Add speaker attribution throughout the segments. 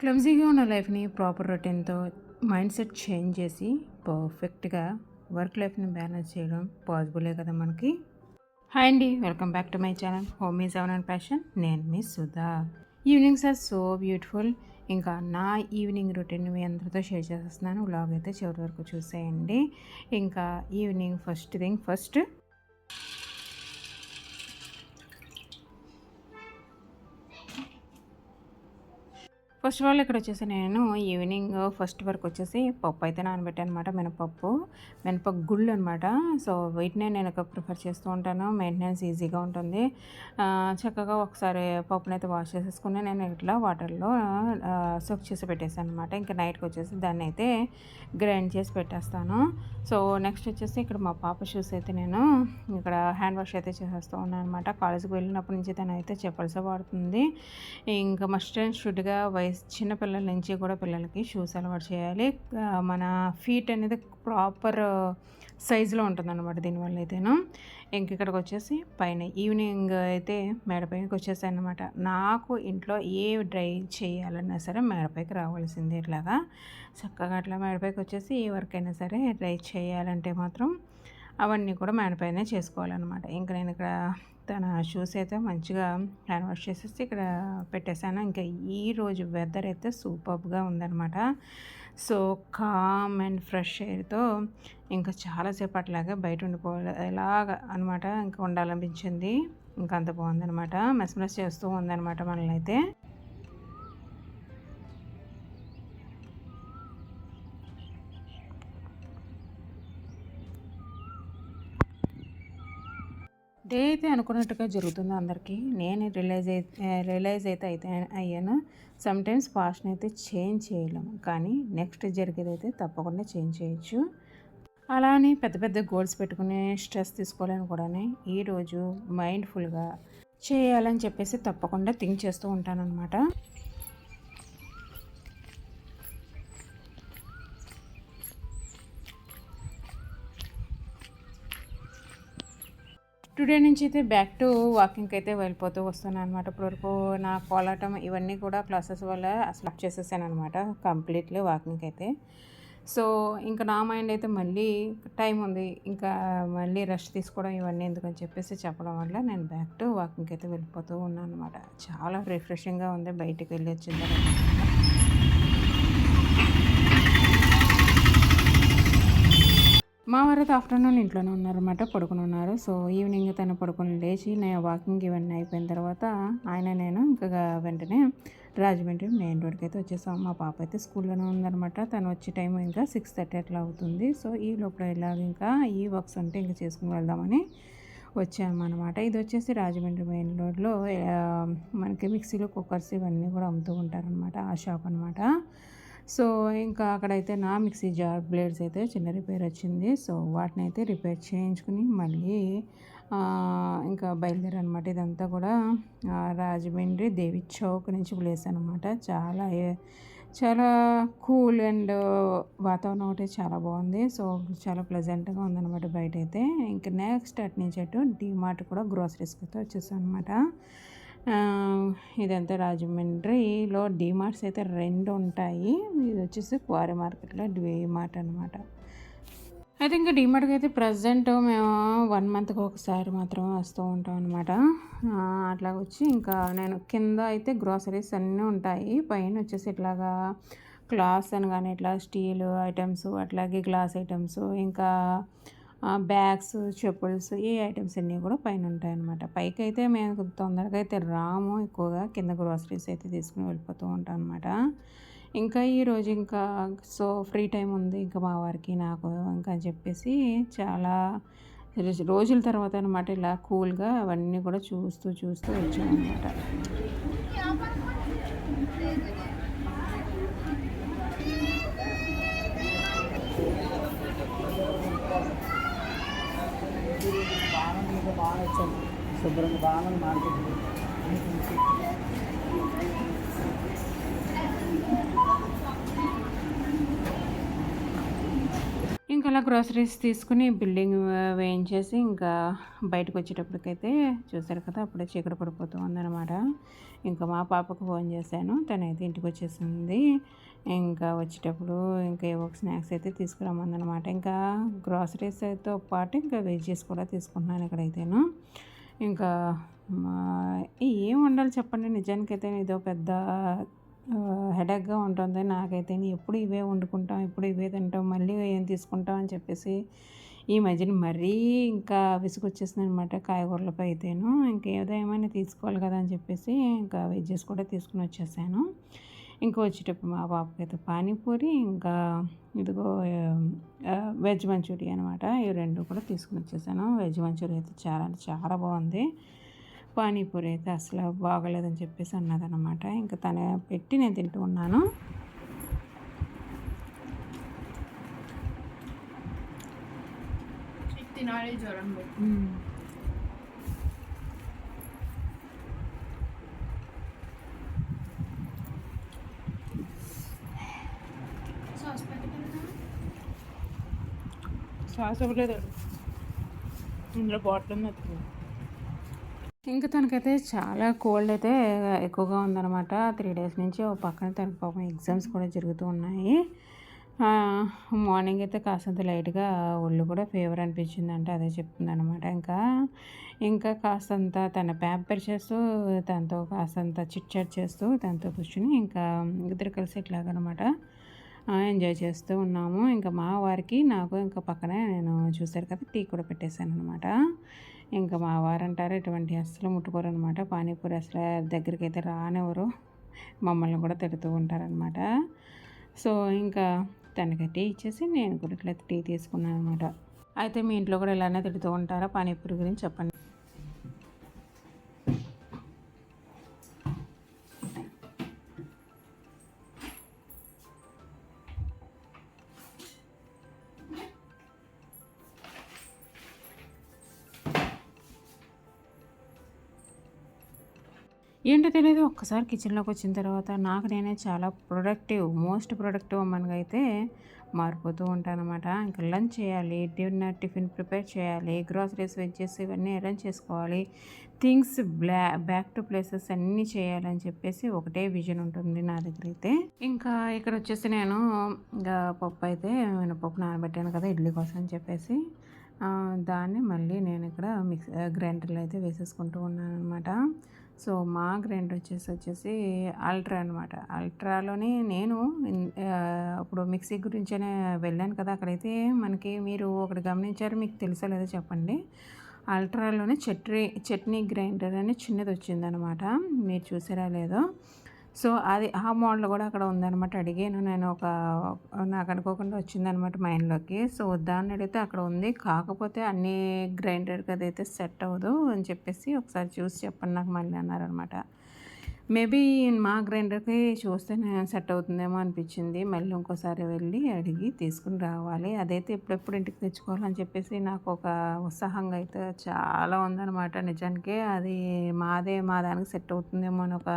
Speaker 1: క్లమ్జీగా ఉన్న లైఫ్ని proper రొటీన్తో mind set change చేసి పర్ఫెక్ట్గా వర్క్ లైఫ్ని బ్యాలెన్స్ చేయడం పాసిబులే కదా మనకి. హాయ్ అండి, welcome back to my channel home is our and passion. నేను మీ Sudha. Evenings are so beautiful. ఇంకా నా ఈవినింగ్ రొటీన్ మీ అందరితో షేర్ చేసేస్తున్నాను. వ్లాగ్ అయితే చివరి వరకు చూసేయండి. ఇంకా evening first first of all ఇక్కడ వచ్చేసి నేను ఈవినింగ్ ఫస్ట్ వరకు వచ్చేసి పప్పు అయితే నానబెట్టాను అనమాట. మినపప్పు గుళ్ళు అనమాట. సో వీటినే నేను ప్రిఫర్ చేస్తూ ఉంటాను. మెయింటెనెన్స్ ఈజీగా ఉంటుంది. చక్కగా ఒకసారి పప్పునైతే అయితే వాష్ చేసేసుకుని నేను ఇట్లా వాటర్లో సోక్ చేసి పెట్టేసాను అనమాట. ఇంకా నైట్కి వచ్చేసి దాన్ని అయితే గ్రైండ్ చేసి పెట్టేస్తాను. సో నెక్స్ట్ వచ్చేసి ఇక్కడ మా పాప షూస్ అయితే నేను ఇక్కడ హ్యాండ్ వాష్ అయితే చేసేస్తూ ఉన్నాను అనమాట. కాలేజీకి వెళ్ళినప్పటి నుంచి తను అయితే చెప్పల్సే వాడుతుంది. ఇంకా మస్ట్ అండ్ షుడ్గా చిన్నపిల్లల నుంచి కూడా పిల్లలకి షూస్ అలవాటు చేయాలి. మన ఫీట్ అనేది ప్రాపర్ సైజులో ఉంటుందన్నమాట దీనివల్ల అయితేను. ఇంక ఇక్కడికి వచ్చేసి పైన ఈవినింగ్ అయితే మేడపైకి వచ్చేసాను అనమాట. నాకు ఇంట్లో ఏ డ్రై చేయాలన్నా సరే మేడపైకి రావాల్సిందే. ఇట్లాగా చక్కగా అట్లా మేడపైకి వచ్చేసి ఏ వర్క్ అయినా సరే డ్రై చేయాలంటే మాత్రం అవన్నీ కూడా మేడపైనే చేసుకోవాలన్నమాట. ఇంకా నేను ఇక్కడ తన షూస్ అయితే మంచిగా హ్యాండ్ వాష్ చేసేసి ఇక్కడ పెట్టేశాను. ఇంకా ఈరోజు వెదర్ అయితే సూపర్గా ఉందన్నమాట. సో కామ్ అండ్ ఫ్రెష్ ఎయిర్తో ఇంకా చాలాసేపు అట్లాగే బయట ఎలాగ అనమాట ఇంకా ఉండాలనిపించింది. ఇంకా అంత బాగుందనమాట. మెస్మరైజ్ చేస్తూ ఉందన్నమాట మనల్ని అయితే. డే అయితే అనుకున్నట్టుగా జరుగుతుంది అందరికీ. నేను రియలైజ్ అయితే అయ్యాను. సమ్టైమ్స్ పాస్ట్ని అయితే చేంజ్ చేయలేము, కానీ నెక్స్ట్ జరిగేది అయితే తప్పకుండా చేంజ్ చేయొచ్చు. అలా అని పెద్ద పెద్ద గోల్స్ పెట్టుకుని స్ట్రెస్ తీసుకోవాలని కూడా ఈరోజు మైండ్ఫుల్గా చేయాలని చెప్పేసి తప్పకుండా థింక్ చేస్తూ ఉంటానన్నమాట. టుడే నుంచి అయితే బ్యాక్ టు వాకింగ్కి అయితే వెళ్ళిపోతూ వస్తున్నాను అనమాట. ఇప్పటివరకు నా కోలాటం ఇవన్నీ కూడా క్లాసెస్ వల్ల స్టాప్ చేసేసాను అనమాట కంప్లీట్లీ వాకింగ్కి అయితే. సో ఇంకా నా మైండ్ అయితే మళ్ళీ టైం ఉంది, ఇంకా మళ్ళీ రెస్ట్ తీసుకోవడం ఇవన్నీ ఎందుకని చెప్పేసి చెప్పడం వల్ల నేను బ్యాక్ టు వాకింగ్కి అయితే వెళ్ళిపోతూ ఉన్నాను అనమాట. చాలా రిఫ్రెషింగ్గా ఉంది బయటికి వెళ్ళి వచ్చిన తర్వాత. మా వారైతే ఆఫ్టర్నూన్ ఇంట్లోనే ఉన్నారన్నమాట, పడుకుని ఉన్నారు. సో ఈవినింగ్ తను పడుకొని లేచి నేను వాకింగ్ ఇవన్నీ అయిపోయిన తర్వాత నేను ఇంకా వెంటనే రాజమండ్రి మెయిన్ రోడ్కి అయితే వచ్చేసాం. మా పాప అయితే స్కూల్లోనే ఉందన్నమాట. తను వచ్చే టైం ఇంకా 6:30 అట్లా అవుతుంది. సో ఈ లోపల ఇలాగ ఇంకా ఈ వర్క్స్ ఉంటే ఇంకా చేసుకుని వెళ్దామని వచ్చామన్నమాట. ఇది వచ్చేసి రాజమండ్రి మెయిన్ రోడ్లో మనకి మిక్సీలో కుక్కర్స్ ఇవన్నీ కూడా అమ్ముతూ ఉంటారనమాట, ఆ షాప్ అనమాట. సో ఇంకా అక్కడైతే నా మిక్సీ జార్ బ్లేడ్స్ అయితే చిన్న రిపేర్ వచ్చింది. సో వాటిని అయితే రిపేర్ చేయించుకుని మళ్ళీ ఇంకా బయలుదేరనమాట. ఇదంతా కూడా రాజమండ్రి దేవి చౌక్ నుంచి ప్లేస్ అనమాట. చాలా కూల్ అండ్ వాతావరణం ఒకటి చాలా బాగుంది. సో చాలా ప్లెజెంట్గా ఉందన్నమాట బయట అయితే. ఇంకా నెక్స్ట్ అటు నుంచి అటు డీమార్ట్ కూడా గ్రోసరీస్కి అయితే వచ్చేసాం అనమాట. ఇదంతా రాజమండ్రిలో డీమార్ట్స్ అయితే 2 ఉంటాయి. ఇది వచ్చేసి క్వారీ మార్కెట్లో డీమార్ట్ అనమాట. అయితే ఇంకా డీమార్ట్కి అయితే ప్రజెంట్ మేము 1 మంత్కి ఒకసారి మాత్రం వస్తూ ఉంటాం అనమాట. అట్లా వచ్చి ఇంకా నేను కింద అయితే గ్రోసరీస్ అన్నీ ఉంటాయి, పైన వచ్చేసి ఇట్లాగా గ్లాస్ అని కానీ ఇట్లా స్టీల్ ఐటమ్స్ అట్లాగే గ్లాస్ ఐటమ్స్ ఇంకా బ్యాగ్స్ చెప్పుల్స్ ఈ ఐటమ్స్ అన్నీ కూడా పైన ఉంటాయి అన్నమాట. పైకి అయితే మేము తొందరగా అయితే రాము, ఎక్కువగా కింద గ్రోసరీస్ అయితే తీసుకుని వెళ్ళిపోతూ ఉంటాం అనమాట. ఇంకా ఈరోజు ఇంకా సో ఫ్రీ టైం ఉంది ఇంకా మా వారికి నాకు ఇంకా చెప్పేసి చాలా రోజుల తర్వాత అనమాట ఇలా కూల్గా అవన్నీ కూడా చూస్తూ వచ్చామన్నమాట. బాగా వచ్చాను శుభ్రంగా బాగా మార్కెట్. ఇంకా అలా గ్రోసరీస్ తీసుకుని బిల్డింగ్ వేయించేసి ఇంకా బయటకు వచ్చేటప్పటికైతే చూసారు కదా అప్పుడే చీకటి పడిపోతూ ఉందన్నమాట. ఇంకా మా పాపకు ఫోన్ చేశాను, తనైతే ఇంటికి వచ్చేసింది. ఇంకా వచ్చేటప్పుడు ఇంకా ఏవో ఒక స్నాక్స్ అయితే తీసుకురమ్మందనమాట. ఇంకా గ్రోసరీస్తో పాటు ఇంకా వెజ్జెస్ కూడా తీసుకుంటున్నాను ఇక్కడైతేను. ఇంకా ఏం వండాలి చెప్పండి, నిజానికైతే ఇదో పెద్ద హెడేక్గా ఉంటుంది నాకైతే. ఎప్పుడు ఇవే వండుకుంటాం, ఎప్పుడు ఇవే తింటాం, మళ్ళీ ఏం తీసుకుంటాం అని చెప్పేసి ఈ మధ్యన మరీ ఇంకా విసుగొచ్చేసింది అనమాట కాయగూరలపై అయితేను. ఇంకేదో ఏమైనా తీసుకోవాలి కదా అని చెప్పేసి ఇంకా వెజ్జెస్ కూడా తీసుకుని వచ్చేసాను. ఇంకా వచ్చేటప్పుడు మా పాపకైతే పానీపూరి, ఇంకా ఇదిగో వెజ్ మంచూరియా అనమాట. ఈ రెండు కూడా తీసుకుని వచ్చేసాను. వెజ్ మంచూరియా అయితే చాలా చాలా బాగుంది. పానీపూరి అయితే అసలు బాగలేదని చెప్పేసి అన్నదనమాట. ఇంకా తన పెట్టి నేను తింటూ ఉన్నాను.
Speaker 2: తినాలి జ్వరం
Speaker 1: సాస్ ఇవ్వలేదు, ఇందులో బాటిల్ ఉంది. ఇంకా తనకైతే చాలా కోల్డ్ అయితే ఎక్కువగా ఉందన్నమాట. 3 days నుంచి ఓ పక్కన తనకు పాపం ఎగ్జామ్స్ కూడా జరుగుతూ ఉన్నాయి. మార్నింగ్ అయితే కాస్తంత లైట్గా ఒళ్ళు కూడా ఫీవర్ అనిపించిందంటే అదే చెప్తుందనమాట. ఇంకా కాస్తంత తన ప్యాంపర్ చేస్తూ తనతో కాస్తంత చిట్ చాట్ చేస్తూ తనతో కూర్చుని ఇంకా ఇద్దరు కలిసి ఇట్లాగనమాట ఎంజాయ్ చేస్తూ ఉన్నాము. ఇంకా మా వారికి నాకు ఇంకా పక్కనే నేను చూసారు కదా టీ కూడా పెట్టేశాను అనమాట. ఇంకా మా వారు అంటారు ఇటువంటి అస్సలు ముట్టుకోరు అనమాట, పానీపూరి అసలు దగ్గరికి అయితే రానివ్వరు, మమ్మల్ని కూడా తిడుతూ ఉంటారనమాట. సో ఇంకా తనకి టీ ఇచ్చేసి నేను కూడా ఇట్లయితే టీ తీసుకున్నాను అనమాట. అయితే మీ ఇంట్లో కూడా ఇలానే తిడుతూ ఉంటారా పానీపూరి గురించి చెప్పండి. ఏంటో తెలియదు, ఒక్కసారి కిచెన్లోకి వచ్చిన తర్వాత నాకు నేనే చాలా మోస్ట్ ప్రొడక్టివ్ అమ్మగా అయితే మారిపోతూ ఉంటానన్నమాట. ఇంకా లంచ్ చేయాలి, డిన్నర్ టిఫిన్ ప్రిపేర్ చేయాలి, గ్రాసరీస్ వెజ్జెస్ ఇవన్నీ అరేంజ్ చేసుకోవాలి, థింగ్స్ బ్యాక్ టు ప్లేసెస్ అన్నీ చేయాలని చెప్పేసి ఒకటే విజన్ ఉంటుంది నా దగ్గర అయితే. ఇంకా ఇక్కడ వచ్చేసి నేను ఇంకా పప్పు అయితే మినపప్పు నానబెట్టాను కదా ఇడ్లీ కోసం అని చెప్పేసి దాన్ని మళ్ళీ నేను ఇక్కడ గ్రైండర్లో అయితే వేసేసుకుంటూ ఉన్నాను అనమాట. సో మా గ్రైండర్ వచ్చేసి అల్ట్రా అనమాట. అల్ట్రాలోని నేను ఇప్పుడు మిక్సీ గురించనే వెళ్ళాను కదా, అక్కడైతే మనకి మీరు ఒకటి గమనించారు, మీకు తెలుసా లేదో చెప్పండి. అల్ట్రాలోనే చట్నీ గ్రైండర్ అని చిన్నది వచ్చిందనమాట, మీరు చూసారా లేదో. సో అది ఆ మోడల్ కూడా అక్కడ ఉందన్నమాట. అడిగాను నేను, నాకు అనుకోకుండా వచ్చిందనమాట మైండ్లోకి. సో దాన్ని అడిగితే అక్కడ ఉంది, కాకపోతే అన్ని గ్రైండర్కి అదైతే సెట్ అవ్వదు అని చెప్పేసి ఒకసారి చూసి చెప్పండి నాకు మళ్ళీ అన్నారనమాట. మేబీ మా గ్రైండర్కి చూస్తే నేను సెట్ అవుతుందేమో అనిపించింది. మళ్ళీ ఇంకోసారి వెళ్ళి అడిగి తీసుకుని రావాలి, అదైతే ఎప్పుడెప్పుడు ఇంటికి తెచ్చుకోవాలని చెప్పేసి నాకు ఒక ఉత్సాహంగా అయితే చాలా ఉందన్నమాట. నిజానికి అది మా దానికి సెట్ అవుతుందేమో అని ఒక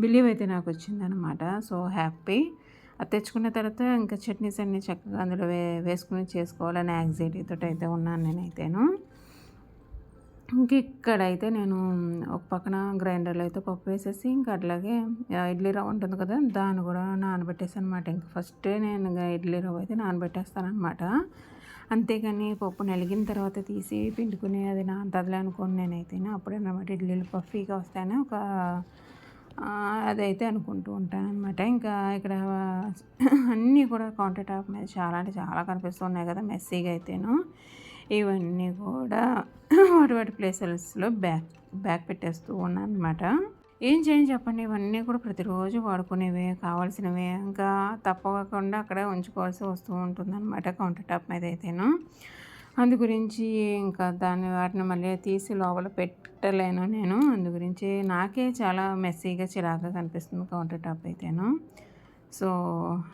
Speaker 1: బిలీవ్ అయితే నాకు వచ్చిందనమాట. So happy. అది తెచ్చుకున్న తర్వాత ఇంకా చట్నీస్ అన్నీ చక్కగా అందులో వేసుకుని చేసుకోవాలని యాంగ్జైటీతో అయితే ఉన్నాను నేనైతేను. ఇక్కడైతే నేను ఒక పక్కన గ్రైండర్లో అయితే పప్పు వేసేసి ఇంకా అట్లాగే ఇడ్లీ రవ్వ ఉంటుంది కదా దాన్ని కూడా నానబెట్టేసాను అనమాట. ఇంకా ఫస్ట్ నేను ఇడ్లీ రవ్వ అయితే నానబెట్టేస్తానమాట. అంతేగాని పప్పు నలిగిన తర్వాత తీసి పిండుకుని అది నానుతుందిలే అనుకోని నేనైతే అప్పుడే అనమాట ఇడ్లీలు పఫీగా వస్తాయని అదైతే అనుకుంటూ ఉంటాను అనమాట. ఇంకా ఇక్కడ అన్నీ కూడా కౌంటర్ టాప్ మీద చాలా అంటే చాలా కనిపిస్తున్నాయి కదా మెస్సీగా అయితేను. ఇవన్నీ కూడా వాటి ప్లేసెస్లో బ్యాక్ పెట్టేస్తూ ఉన్నాను అనమాట. ఏం చేయండి చెప్పండి, ఇవన్నీ కూడా ప్రతిరోజు వాడుకునేవే కావాల్సినవే, ఇంకా తప్పకుండా అక్కడ ఉంచుకోవాల్సి వస్తూ ఉంటుందన్నమాట కౌంటర్ టాప్ మీద అయితేను. అందు గురించి ఇంకా వాటిని మళ్ళీ తీసి లోపల పెట్టలేను నేను. అందు గురించి నాకే చాలా మెస్సీగా చిరాకుగా కనిపిస్తుంది కౌంటర్ టాప్ అయితేను. సో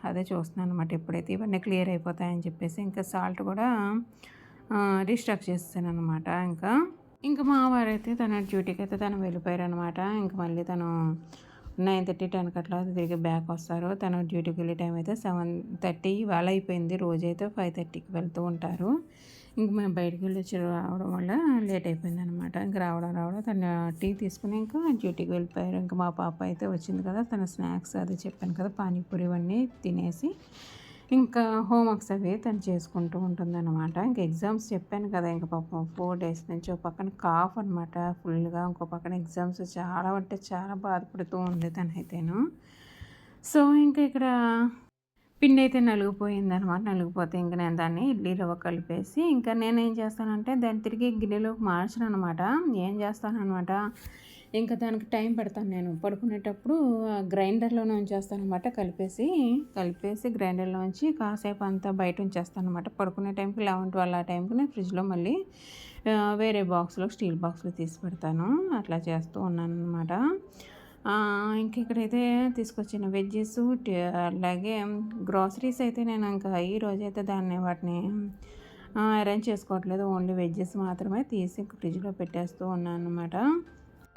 Speaker 1: అదే చూస్తున్నాను అనమాట ఎప్పుడైతే ఇవన్నీ క్లియర్ అయిపోతాయని చెప్పేసి. ఇంకా సాల్ట్ కూడా రీస్టాక్ చేస్తాను అనమాట. ఇంకా మా వారైతే తన డ్యూటీకి అయితే తను వెళ్ళిపోయారు అనమాట. ఇంకా మళ్ళీ తను 9:30, 10కి అట్లా తిరిగి బ్యాక్ వస్తారు. తను డ్యూటీకి వెళ్ళే టైం అయితే 7:30 ఇవాళ అయిపోయింది. రోజైతే 5:30కి వెళ్తూ ఉంటారు. ఇంక మేము బయటికి వెళ్ళి వచ్చి రావడం వల్ల లేట్ అయిపోయిందనమాట. ఇంక రావడం తను టీ తీసుకుని ఇంకా డ్యూటీకి వెళ్ళిపోయారు. ఇంకా మా పాప అయితే వచ్చింది కదా, తన స్నాక్స్ అది చెప్పాను కదా, పానీపూరి ఇవన్నీ తినేసి ఇంకా హోంవర్క్స్ అవి తను చేసుకుంటూ ఉంటుందన్నమాట. ఇంక ఎగ్జామ్స్ చెప్పాను కదా, ఇంక పాపం 4 డేస్ నుంచి ఒక పక్కన కాఫ్ అనమాట ఫుల్గా, ఇంకో పక్కన ఎగ్జామ్స్ చాలా అంటే చాలా బాధపడుతూ ఉంది తనైతేను. సో ఇంకా ఇక్కడ పిండి అయితే నలిగిపోయిందనమాట. నలిగిపోతే ఇంక నేను దాన్ని ఇడ్లీ రవ్వ కలిపేసి ఇంకా నేనేం చేస్తానంటే దాన్ని తిరిగి గిన్నెలోకి మార్చననమాట. ఏం చేస్తాననమాట, ఇంకా దానికి టైం పెడతాను నేను. పడుకునేటప్పుడు గ్రైండర్‌లోనే ఉంచేస్తాననమాట కలిపేసి గ్రైండర్‌లోంచి కాసేపు అంతా బయట ఉంచేస్తాననమాట. పడుకునే టైంకి 11, 12 ఆ టైంకి నేను ఫ్రిడ్జ్‌లో మళ్ళీ వేరే బాక్స్‌లో స్టీల్ బాక్స్‌లో తీసి పెడతాను. అట్లా చేస్తూ ఉన్నాననమాట. ఇంక ఇక్కడైతే తీసుకొచ్చిన వెజ్జెస్ అలాగే గ్రోసరీస్ అయితే నేను ఇంకా ఈ రోజైతే వాటిని అరేంజ్ చేసుకోవట్లేదు. ఓన్లీ వెజ్జెస్ మాత్రమే తీసి ఫ్రిడ్జ్‌లో పెట్టేస్తూ ఉన్నాననమాట.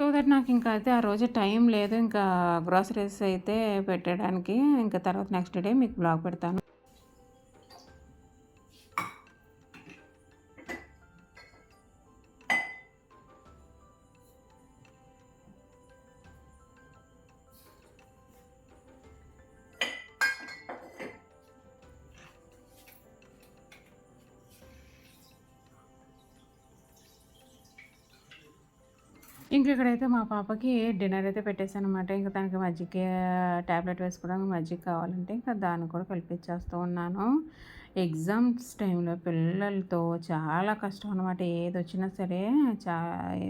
Speaker 1: సో దట్ నాకు ఇంకా అయితే ఆ రోజు టైం లేదు ఇంకా గ్రోసరీస్ అయితే పెట్టడానికి. ఇంకా తర్వాత నెక్స్ట్ డే మీకు బ్లాగ్ పెడతాను. ఇంక ఇక్కడైతే మా పాపకి డిన్నర్ అయితే పెట్టేసాననమాట. ఇంక తనకి మజ్జిగ టాబ్లెట్ వేసుకోవడానికి మజ్జిగ కావాలంటే ఇంకా దాన్ని కూడా కలిపిచ్చేస్తూ ఉన్నాను. ఎగ్జామ్స్ టైంలో పిల్లలతో చాలా కష్టం అనమాట. ఏదొచ్చినా సరే చా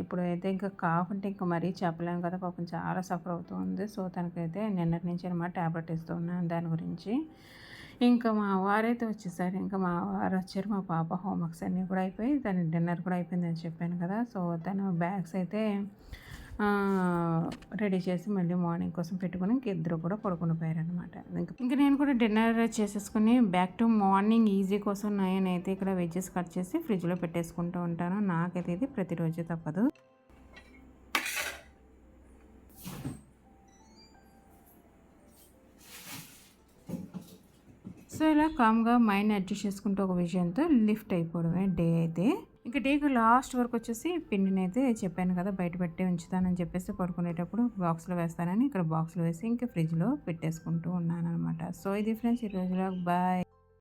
Speaker 1: ఇప్పుడైతే ఇంకా కాఫ్ అంటే ఇంక మరీ చెప్పలేము కదా! పాపం చాలా సఫర్ అవుతూ ఉంది. సో, తనకైతే నిన్నటి నుంచి అనమాట టాబ్లెట్ ఇస్తూ ఉన్నాను దాని గురించి. ఇంకా మా వారైతే వచ్చేసారు. ఇంకా మా వారొచ్చారు. మా పాప హోంవర్క్స్ అన్నీ కూడా అయిపోయి తన డిన్నర్ కూడా అయిపోయిందని చెప్పాను కదా! సో, తను బ్యాగ్స్ అయితే రెడీ చేసి మళ్ళీ మార్నింగ్ కోసం పెట్టుకొని ఇంక ఇద్దరు కూడా పడుకొని పోయారనమాట. ఇంక నేను కూడా డిన్నర్ చేసేసుకొని బ్యాక్ టు మార్నింగ్ ఈజీ కోసం నేనైతే ఇక్కడ వెజ్జెస్ కట్ చేసి ఫ్రిడ్జ్‌లో పెట్టేసుకుంటూ ఉంటాను. నాకైతే ఇది ప్రతిరోజు తప్పదు. సో, ఇలా కామ్‌గా మైండ్‌ని అడ్జస్ట్ చేసుకుంటూ ఒక విషయంతో లిఫ్ట్ అయిపోవడమే డే అయితే. ఇంక డేకి లాస్ట్ వరకు వచ్చేసి పిండినైతే చెప్పాను కదా, బయట పెట్టి ఉంచుతానని చెప్పేసి పడుకునేటప్పుడు బాక్స్‌లో వేస్తానని ఇక్కడ బాక్స్‌లో వేసి ఇంకా ఫ్రిడ్జ్‌లో పెట్టేసుకుంటూ ఉన్నాననమాట. సో, ఇది ఫ్రెండ్స్ ఈ రోజు వ్లాగ్. బాయ్.